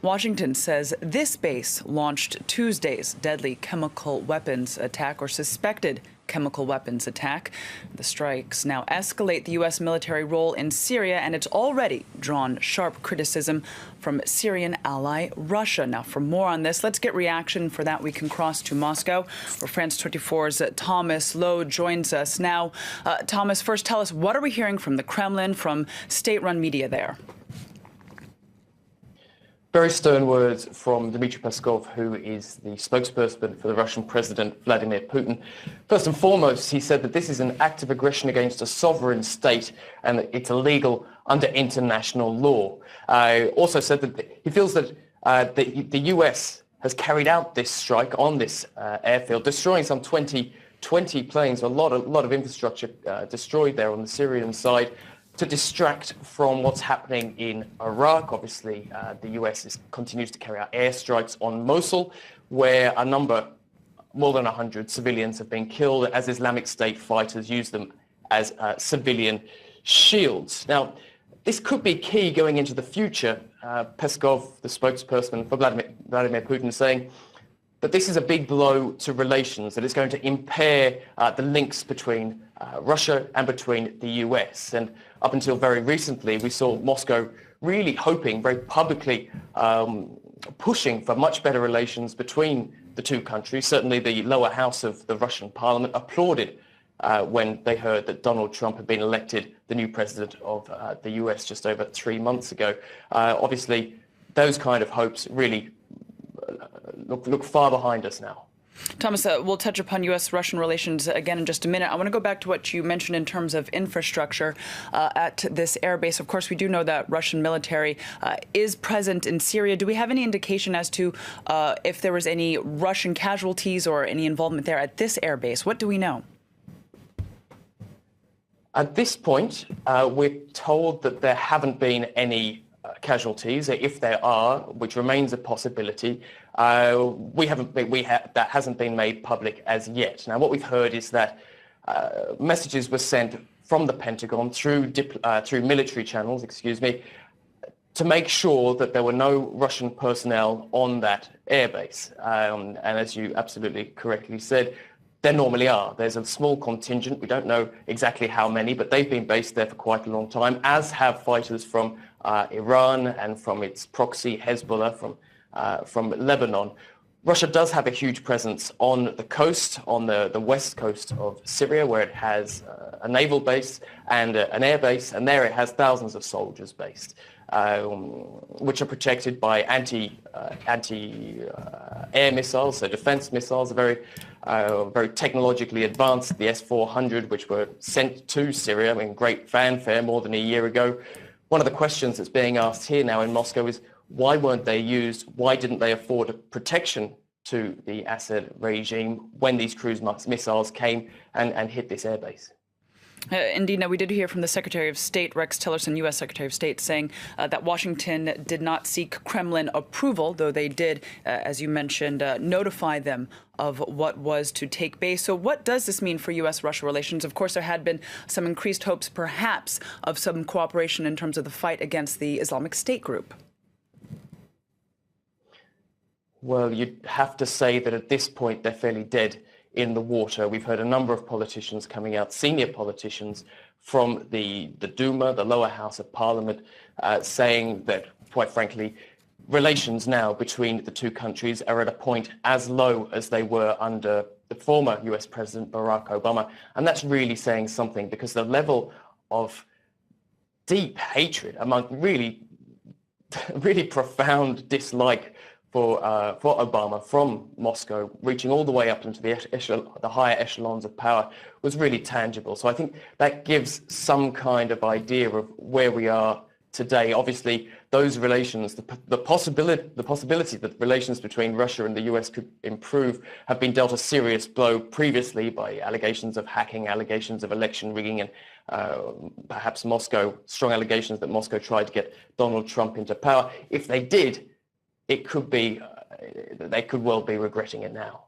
Washington says this base launched Tuesday's deadly chemical weapons attack, or suspected chemical weapons attack. The strikes now escalate the U.S. military role in Syria, and it's already drawn sharp criticism from Syrian ally Russia. Now, for more on this, let's get reaction. For that, we can cross to Moscow, where France 24's Thomas Lowe joins us now. Thomas, first tell us, what are we hearing from the Kremlin, from state-run media there? Very stern words from Dmitry Peskov, who is the spokesperson for the Russian President Vladimir Putin. First and foremost, he said that this is an act of aggression against a sovereign state and that it's illegal under international law. Also said that he feels that the US has carried out this strike on this airfield, destroying some 20 planes, a lot of infrastructure destroyed there on the Syrian side, to distract from what's happening in Iraq. Obviously, the US continues to carry out airstrikes on Mosul, where more than 100 civilians have been killed as Islamic State fighters use them as civilian shields. Now, this could be key going into the future. Peskov, the spokesperson for Vladimir Putin, saying that this is a big blow to relations, that it's going to impair the links between Russia and between the US. And up until very recently, we saw Moscow really hoping, very publicly pushing for much better relations between the two countries. Certainly the lower house of the Russian parliament applauded when they heard that Donald Trump had been elected the new president of the US just over 3 months ago. Obviously, those kind of hopes really look far behind us now. Thomas, we'll touch upon U.S.-Russian relations again in just a minute. I want to go back to what you mentioned in terms of infrastructure at this airbase. Of course, we do know that Russian military is present in Syria. Do we have any indication as to if there was any Russian casualties or any involvement there at this airbase? What do we know? At this point, we're told that there haven't been any casualties. If there are, which remains a possibility, that hasn't been made public as yet. Now, what we've heard is that messages were sent from the Pentagon through military channels, to make sure that there were no Russian personnel on that airbase. And as you absolutely correctly said, there normally are. There's a small contingent. We don't know exactly how many, but they've been based there for quite a long time, as have fighters from Iran and from its proxy Hezbollah from Lebanon. Russia does have a huge presence on the coast, on the west coast of Syria, where it has a naval base and an air base, and there it has thousands of soldiers based, which are protected by anti-air missiles, so defense missiles, very technologically advanced, the S-400, which were sent to Syria in great fanfare more than a year ago. One of the questions that's being asked here now in Moscow is, why weren't they used? Why didn't they afford a protection to the Assad regime when these cruise missiles came and hit this airbase? Indeed. Now, we did hear from the Secretary of State, Rex Tillerson, U.S. Secretary of State, saying that Washington did not seek Kremlin approval, though they did, as you mentioned, notify them of what was to take base. So what does this mean for U.S.-Russia relations? Of course, there had been some increased hopes, perhaps, of some cooperation in terms of the fight against the Islamic State group. Well, you'd have to say that at this point, they're fairly dead in the water. We've heard a number of politicians coming out, senior politicians from the Duma, the lower house of parliament, saying that, quite frankly, relations now between the two countries are at a point as low as they were under the former US President Barack Obama. And that's really saying something, because the level of deep hatred among really profound dislike for Obama from Moscow, reaching all the way up into the higher echelons of power, was really tangible. So I think that gives some kind of idea of where we are today. Obviously, those relations, the possibility that relations between Russia and the US could improve, have been dealt a serious blow previously by allegations of hacking, allegations of election rigging, and perhaps strong allegations that Moscow tried to get Donald Trump into power. If they did, it could be, they could well be regretting it now.